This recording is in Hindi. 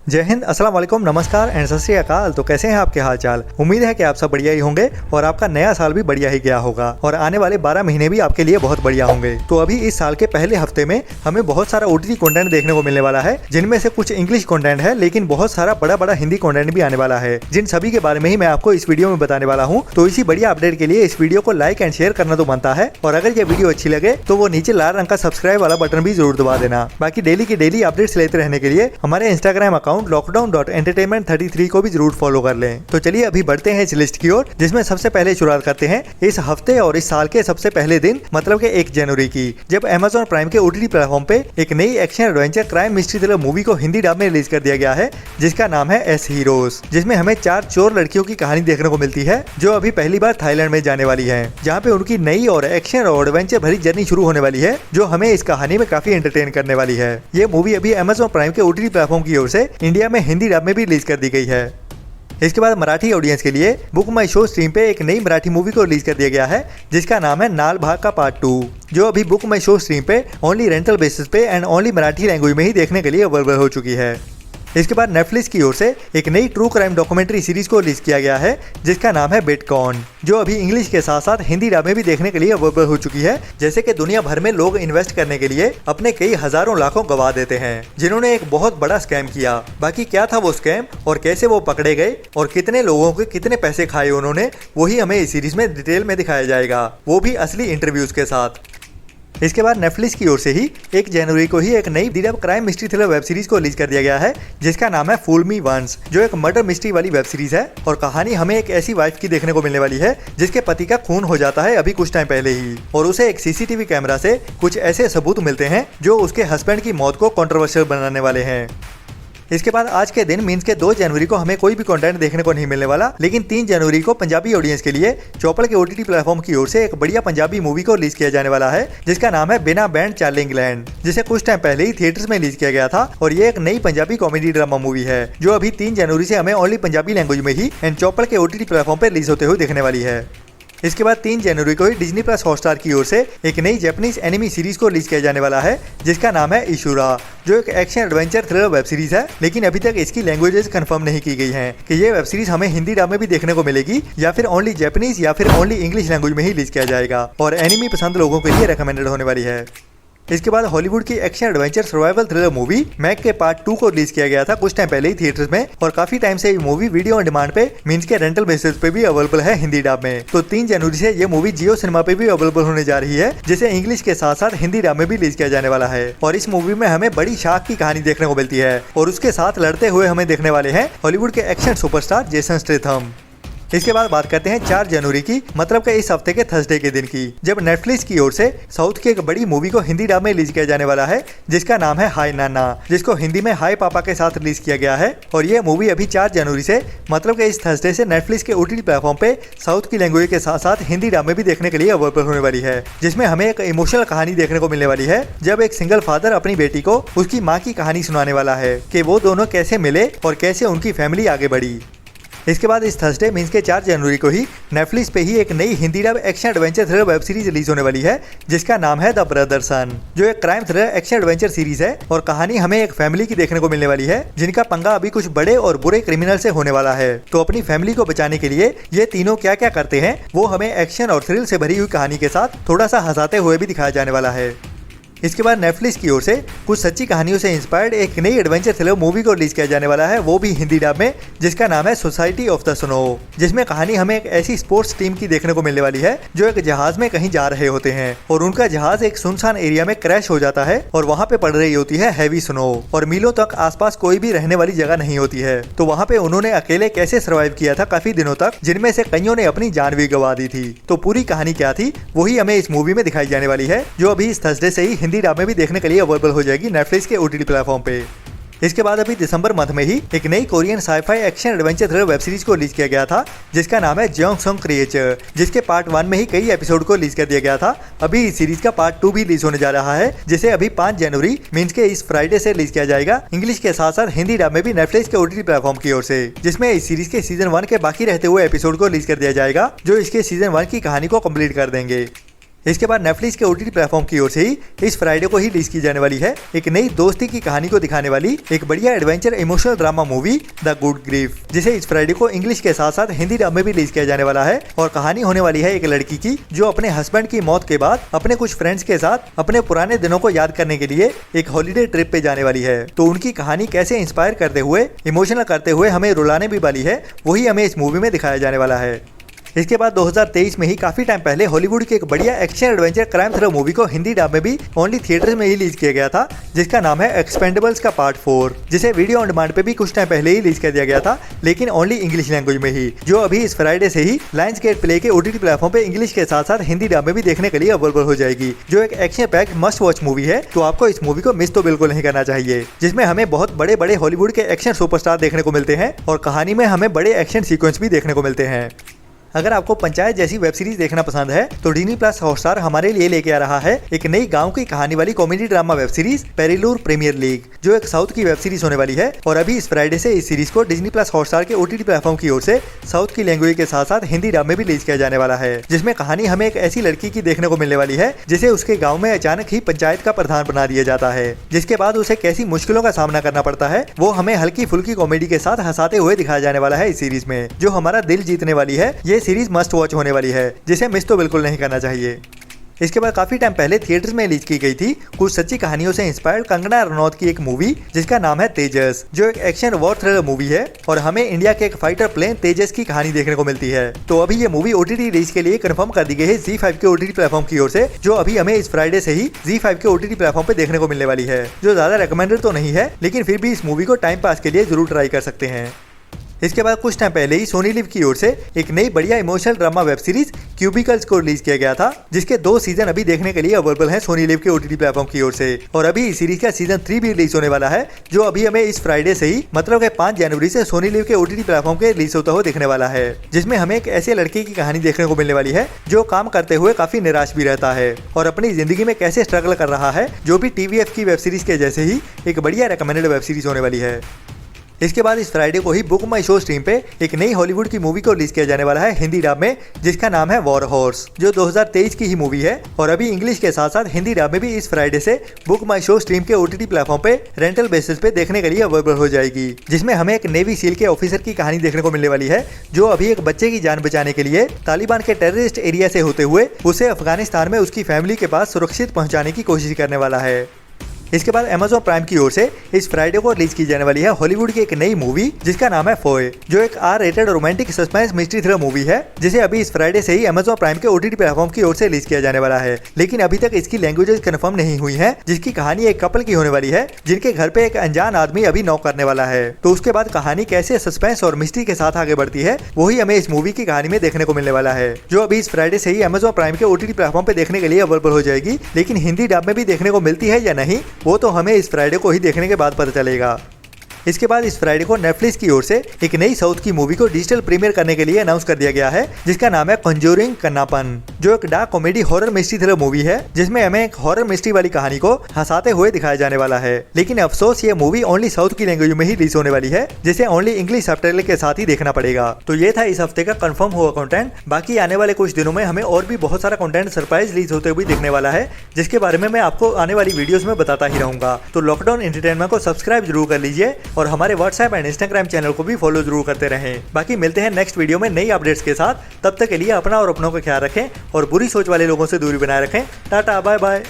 जय हिंद, अस्सलाम वालेकुम, नमस्कार एंड सत श्री अकाल। तो कैसे हैं आपके हाल चाल। उम्मीद है कि आप सब बढ़िया ही होंगे और आपका नया साल भी बढ़िया ही गया होगा और आने वाले 12 महीने भी आपके लिए बहुत बढ़िया होंगे। तो अभी इस साल के पहले हफ्ते में हमें बहुत सारा ओटीटी कंटेंट देखने को मिलने वाला है, जिनमें से कुछ इंग्लिश कंटेंट है लेकिन बहुत सारा बड़ा बड़ा हिंदी कंटेंट भी आने वाला है, जिन सभी के बारे में ही मैं आपको इस वीडियो में बताने वाला हूँ। तो इसी बढ़िया अपडेट के लिए इस वीडियो को लाइक एंड शेयर करना तो बनता है, और अगर ये वीडियो अच्छी लगे तो वो नीचे लाल रंग का सब्सक्राइब वाला बटन भी जरूर दबा देना। बाकी डेली की डेली अपडेट्स लेते रहने के लिए हमारे इंस्टाग्राम अकाउंट lockdown.entertainment33 को भी जरूर फॉलो कर लें। तो चलिए अभी बढ़ते हैं इस लिस्ट की ओर, जिसमें सबसे पहले शुरुआत करते हैं इस हफ्ते और इस साल के सबसे पहले दिन, मतलब कि 1 जनवरी की, जब Amazon प्राइम के ओटीटी प्लेटफॉर्म पे एक नई action adventure crime mystery thriller movie को हिंदी डब में रिलीज कर दिया गया है, जिसका नाम है एस हीरोज, जिसमें हमें 4 चोर लड़कियों की कहानी देखने को मिलती है जो अभी पहली बार थाईलैंड में जाने वाली है, जहाँ पे उनकी नई और एक्शन और एडवेंचर भरी जर्नी शुरू होने वाली है, जो हमें इस कहानी में काफी एंटरटेन करने वाली है। ये मूवी अभी Amazon प्राइम के ओटीटी प्लेटफॉर्म की ओर से इंडिया में हिंदी डब में भी रिलीज कर दी गई है। इसके बाद मराठी ऑडियंस के लिए बुक माई शो स्ट्रीम पे एक नई मराठी मूवी को रिलीज कर दिया गया है, जिसका नाम है नाल भाग का पार्ट 2, जो अभी बुक माई शो स्ट्रीम पे ओनली रेंटल बेसिस पे एंड ओनली मराठी लैंग्वेज में ही देखने के लिए अवेलेबल हो चुकी है। इसके बाद नेटफ्लिक्स की ओर से एक नई ट्रू क्राइम डॉक्यूमेंट्री सीरीज को रिलीज किया गया है, जिसका नाम है बिटकॉइन, जो अभी इंग्लिश के साथ साथ हिंदी डब में भी देखने के लिए अवेलेबल हो चुकी है। जैसे कि दुनिया भर में लोग इन्वेस्ट करने के लिए अपने कई हजारों लाखों गवा देते हैं, जिन्होंने एक बहुत बड़ा स्कैम किया। बाकी क्या था वो स्कैम और कैसे वो पकड़े गए और कितने लोगों के कितने पैसे खाए उन्होंने, वही हमें इस सीरीज में डिटेल में दिखाया जाएगा, वो भी असली इंटरव्यूज के साथ। इसके बाद नेटफ्लिक्स की ओर से ही 1 जनवरी को ही एक नई dub crime mystery thriller web series को रिलीज कर दिया गया है, जिसका नाम है फूल मी वंस, जो एक मर्डर मिस्ट्री वाली वेब सीरीज है। और कहानी हमें एक ऐसी वाइफ की देखने को मिलने वाली है जिसके पति का खून हो जाता है अभी कुछ टाइम पहले ही, और उसे एक सीसीटीवी कैमरा से कुछ ऐसे सबूत मिलते हैं जो उसके हस्बैंड की मौत को कंट्रोवर्शियल बनाने वाले हैं। इसके बाद आज के दिन मींस के 2 जनवरी को हमें कोई भी कंटेंट देखने को नहीं मिलने वाला, लेकिन 3 जनवरी को पंजाबी ऑडियंस के लिए चौपड़ के ओटीटी प्लेटफॉर्म की ओर से एक बढ़िया पंजाबी मूवी को रिलीज किया जाने वाला है, जिसका नाम है बिना बैंड चाले इंग्लैंड, जिसे कुछ टाइम पहले ही थिएटर्स में रिलीज किया गया था। और ये एक नई पंजाबी कॉमेडी ड्रामा मूवी है, जो अभी 3 जनवरी से हमें ओनली पंजाबी लैंग्वेज में ही एंड चौपड़ के ओटीटी प्लेटफॉर्म पर रिलीज होते हुए देखने वाली है। इसके बाद 3 जनवरी को ही डिज्नी प्लस हॉटस्टार की ओर से एक नई जापानीज एनिमी सीरीज को रिलीज किया जाने वाला है, जिसका नाम है इशुरा, जो एक action adventure thriller web series है। लेकिन अभी तक इसकी लैंग्वेजेस कंफर्म नहीं की गई हैं कि ये वेब सीरीज हमें हिंदी डब में भी देखने को मिलेगी या फिर ओनली जापानीज या फिर ओनली इंग्लिश लैंग्वेज में ही रिलीज किया जाएगा, और एनिमी पसंद लोगों के लिए रिकमेंडेड होने वाली है। इसके बाद हॉलीवुड की action adventure survival thriller movie Meg के पार्ट 2 को रिलीज किया गया था कुछ टाइम पहले ही थिएटर्स में, और काफी टाइम से ये मूवी वीडियो ऑन डिमांड पे मींस के रेंटल बेसिस पे भी अवेलेबल है हिंदी डब में। तो 3 जनवरी से ये मूवी जियो सिनेमा पे भी अवेलेबल होने जा रही है, जिसे इंग्लिश के साथ साथ हिंदी डब में भी रिलीज किया जाने वाला है। और इस मूवी में हमें बड़ी शार्क की कहानी देखने को मिलती है, और उसके साथ लड़ते हुए हमें देखने वाले हैं हॉलीवुड के एक्शन सुपरस्टार जेसन स्टेथम। इसके बाद बात करते हैं 4 जनवरी की, मतलब कि इस हफ्ते के थर्सडे के दिन की, जब नेटफ्लिक्स की ओर से साउथ की एक बड़ी मूवी को हिंदी डब में रिलीज किया जाने वाला है, जिसका नाम है हाय नाना, जिसको हिंदी में हाय पापा के साथ रिलीज किया गया है। और ये मूवी अभी 4 जनवरी से, मतलब कि इस थर्सडे से नेटफ्लिक्स के ओटीटी प्लेटफॉर्म पे साउथ की लैंग्वेज के साथ साथ हिंदी डब में भी देखने के लिए अवेलेबल होने वाली है, जिसमें हमें एक इमोशनल कहानी देखने को मिलने वाली है, जब एक सिंगल फादर अपनी बेटी को उसकी माँ की कहानी सुनाने वाला है कि वो दोनों कैसे मिले और कैसे उनकी फैमिली आगे बढ़ी। इसके बाद इस थर्सडे मींस के 4 जनवरी को ही नेटफ्लिक्स पे ही एक नई Hindi dub action adventure thriller web series release होने वाली है, जिसका नाम है द ब्रदर सन, जो एक crime thriller action adventure series है। और कहानी हमें एक फैमिली की देखने को मिलने वाली है, जिनका पंगा अभी कुछ बड़े और बुरे क्रिमिनल से होने वाला है। तो अपनी फैमिली को बचाने के लिए ये तीनों क्या क्या करते हैं, वो हमें एक्शन और थ्रिल से भरी हुई कहानी के साथ थोड़ा सा हंसाते हुए भी दिखाया जाने वाला है। इसके बाद नेटफ्लिक्स की ओर से कुछ सच्ची कहानियों से इंस्पायर्ड एक नई एडवेंचर थ्रिलर मूवी को रिलीज किया जाने वाला है, वो भी हिंदी डब में, जिसका नाम है सोसाइटी ऑफ द स्नो, जिसमें कहानी हमें एक ऐसी स्पोर्ट्स टीम की देखने को मिलने वाली है, जो एक जहाज में कहीं जा रहे होते हैं और उनका जहाज एक सुनसान एरिया में क्रैश हो जाता है, और वहाँ पे पड़ रही होती है हैवी स्नो, और मीलों तक आसपास कोई भी रहने वाली जगह नहीं होती है। तो वहाँ पे उन्होंने अकेले कैसे सर्वाइव किया था काफी दिनों तक, जिनमें से कईयों ने अपनी जान भी गंवा दी थी। तो पूरी कहानी क्या थी वही हमें इस मूवी में दिखाई जाने वाली है, जो अभी इस थर्सडे से ही हिंदी डब में भी देखने लिए अवेलेबल हो जाएगी नेटफ्लिक्स के ओटीटी प्लेटफॉर्म पे। इसके बाद अभी दिसंबर मंथ में ही एक नई Korean sci fi action adventure thriller web series को रिलीज किया गया था, जिसका नाम है जेओंग सॉन्ग क्रिएचर, जिसके पार्ट 1 में ही कई एपिसोड को रिलीज कर दिया गया था। अभी इस सीरीज का पार्ट 2 भी रिलीज होने जा रहा है, जिसे अभी 5 जनवरी मींस के इस फ्राइडे से रिलीज किया जाएगा, इंग्लिश के साथ साथ हिंदी डब में भी नेटफ्लिक्स के ओटीटी प्लेटफॉर्म की ओर से, जिसमें इस सीरीज के सीजन 1 के बाकी रहते हुए एपिसोड को रिलीज कर दिया जाएगा, जो इसके सीजन 1 की कहानी को कंप्लीट कर देंगे। इसके बाद नेटफ्लिक्स के ओटीटी प्लेटफॉर्म की ओर से ही इस फ्राइडे को ही रिलीज की जाने वाली है एक नई दोस्ती की कहानी को दिखाने वाली एक बढ़िया adventure emotional drama movie the good grief, जिसे इस फ्राइडे को इंग्लिश के साथ साथ हिंदी डब में भी रिलीज किया जाने वाला है। और कहानी होने वाली है एक लड़की की जो अपने हस्बैंड की मौत के बाद अपने कुछ फ्रेंड्स के साथ अपने पुराने दिनों को याद करने के लिए एक हॉलीडे ट्रिप पे जाने वाली है। तो उनकी कहानी कैसे इंस्पायर करते हुए, इमोशनल करते हुए हमें रुलाने भी वाली है, वही हमें इस मूवी में दिखाया जाने वाला है। इसके बाद 2023 में ही काफी टाइम पहले हॉलीवुड की एक बढ़िया action adventure crime thriller movie को हिंदी डब में भी ओनली थिएटर्स में ही रिलीज किया गया था, जिसका नाम है एक्सपेंडेबल्स का पार्ट 4, जिसे वीडियो ऑन डिमांड पे भी कुछ टाइम पहले ही रिलीज कर दिया गया था, लेकिन ओनली इंग्लिश लैंग्वेज में ही, जो अभी इस फ्राइडे से ही लायंसगेट प्ले के ओटीटी प्लेटफॉर्म पे इंग्लिश के साथ साथ हिंदी डब में भी देखने के लिए अवेलेबल हो जाएगी, जो एक action packed must watch movie है। तो आपको इस मूवी को मिस तो बिल्कुल नहीं करना चाहिए, जिसमें हमें बहुत बड़े बड़े हॉलीवुड के एक्शन सुपरस्टार देखने को मिलते हैं और कहानी में हमें बड़े एक्शन सीक्वेंस भी देखने को मिलते हैं। अगर आपको पंचायत जैसी वेब सीरीज देखना पसंद है तो डिज्नी प्लस हॉटस्टार हमारे लिए लेके आ रहा है एक नई गांव की कहानी वाली comedy drama web series Perilloor premier league, जो एक साउथ की वेब सीरीज होने वाली है। और अभी इस फ्राइडे से इस सीरीज को डिज्नी प्लस हॉटस्टार के ओटीटी प्लेटफॉर्म की ओर से साउथ की लैंग्वेज के साथ साथ हिंदी डब में भी रिलीज किया जाने वाला है, जिसमें कहानी हमें एक ऐसी लड़की की देखने को मिलने वाली है जिसे उसके गाँव में अचानक ही पंचायत का प्रधान बना दिया जाता है, जिसके बाद उसे कैसी मुश्किलों का सामना करना पड़ता है वो हमें हल्की फुल्की कॉमेडी के साथ हंसाते हुए दिखाया जाने वाला है इस सीरीज में, जो हमारा दिल जीतने वाली है। ये सीरीज मस्ट वॉच होने वाली है, जिसे मिस तो बिल्कुल नहीं करना चाहिए। इसके बाद काफी टाइम पहले थिएटर्स में रिलीज की गई थी कुछ सच्ची कहानियों से इंस्पायर्ड कंगना रनौत की एक मूवी जिसका नाम है तेजस, जो एक एक्शन वॉर थ्रिलर मूवी है और हमें इंडिया के एक फाइटर प्लेन तेजस की कहानी देखने को मिलती है। तो अभी ये मूवी ओटीटी रिलीज के लिए कंफर्म कर दी गई है ZEE5 के ओटीटी प्लेटफॉर्म की ओर से, जो अभी हमें इस फ्राइडे से ही ZEE5 के ओटीटी प्लेटफॉर्म पे देखने को मिलने वाली है, जो ज्यादा रिकमेंडेड तो नहीं है, लेकिन फिर भी इस मूवी को टाइम पास के लिए जरूर ट्राई कर सकते हैं। इसके बाद कुछ टाइम पहले ही सोनी लिव की ओर से एक नई बढ़िया emotional drama web series cubicles को रिलीज किया गया था, जिसके 2 सीजन अभी देखने के लिए अवेलेबल हैं सोनी लिव के ओटीटी प्लेटफॉर्म की ओर से। और अभी इस सीरीज का सीजन 3 भी रिलीज होने वाला है, जो अभी हमें इस फ्राइडे से ही मतलब के 5 जनवरी से सोनी लिव के ओटीटी प्लेटफॉर्म के रिलीज होता हुआ दिखने वाला है, जिसमें हमें एक ऐसे लड़के की कहानी देखने को मिलने वाली है जो काम करते हुए काफी निराश भी रहता है और अपनी जिंदगी में कैसे स्ट्रगल कर रहा है, जो भी TVF की वेब सीरीज के जैसे ही एक बढ़िया रिकमेंडेड वेब सीरीज होने वाली है। इसके बाद इस फ्राइडे को ही बुक माई शो स्ट्रीम पे एक नई हॉलीवुड की मूवी को रिलीज किया जाने वाला है हिंदी डब में, जिसका नाम है वॉर हॉर्स, जो 2023 की ही मूवी है और अभी इंग्लिश के साथ साथ हिंदी डब में भी इस फ्राइडे से बुक माई शो स्ट्रीम के ओटीटी प्लेटफॉर्म पे रेंटल बेसिस पे देखने के लिए अवेलेबल हो जाएगी, जिसमें हमें एक नेवी सील के ऑफिसर की कहानी देखने को मिलने वाली है, जो अभी एक बच्चे की जान बचाने के लिए तालिबान के टेररिस्ट एरिया से होते हुए उसे अफगानिस्तान में उसकी फैमिली के पास सुरक्षित पहुंचाने की कोशिश करने वाला है। इसके बाद Amazon प्राइम की ओर से इस फ्राइडे को रिलीज की जाने वाली है हॉलीवुड की एक नई मूवी जिसका नाम है फोए, जो एक R-रेटेड romantic suspense mystery thriller movie है, जिसे अभी इस फ्राइडे से ही Amazon प्राइम के ओटीटी प्लेटफॉर्म की ओर से रिलीज किया जाने वाला है, लेकिन अभी तक इसकी लैंग्वेजेस कंफर्म नहीं हुई है, जिसकी कहानी एक कपल की होने वाली है जिनके घर पे एक अनजान आदमी अभी नॉक करने वाला है। तो उसके बाद कहानी कैसे सस्पेंस और मिस्ट्री के साथ आगे बढ़ती है वही हमें इस मूवी की कहानी में देखने को मिलने वाला है, जो अभी इस फ्राइडे से ही Amazon प्राइम के ओटीटी प्लेटफॉर्म पे देखने के लिए अवेलेबल हो जाएगी, लेकिन हिंदी डब में भी देखने को मिलती है या नहीं वो तो हमें इस फ्राइडे को ही देखने के बाद पता चलेगा। इसके बाद इस फ्राइडे को नेटफ्लिक्स की ओर से एक नई साउथ की मूवी को डिजिटल प्रीमियर करने के लिए अनाउंस कर दिया गया है, जिसका नाम है कॉन्जूरिंग कन्नापन, जो एक dark comedy horror mystery thriller movie है, जिसमें हमें एक हॉरर मिस्ट्री वाली कहानी को हंसाते हुए दिखाया जाने वाला है। लेकिन अफसोस ये मूवी ओनली साउथ की लैंग्वेज में ही रिलीज होने वाली है, जिसे ओनली इंग्लिश सबटाइटल के साथ ही देखना पड़ेगा। तो ये था इस हफ्ते का कंफर्म हुआ कंटेंट। बाकी आने वाले कुछ दिनों में हमें और भी बहुत सारा कंटेंट सरप्राइज रिलीज होते हुए दिखने वाला है, जिसके बारे में मैं आपको आने वाली वीडियोस में बताता ही रहूंगा। तो लॉकडाउन एंटरटेनमेंट को सब्सक्राइब जरूर कर लीजिए और हमारे व्हाट्सएप एंड इंस्टाग्राम चैनल को भी फॉलो जरूर करते रहें। बाकी मिलते हैं नेक्स्ट वीडियो में नई अपडेट्स के साथ, तब तक के लिए अपना और अपनों का ख्याल रखें और बुरी सोच वाले लोगों से दूरी बनाए रखें। Tata bye bye.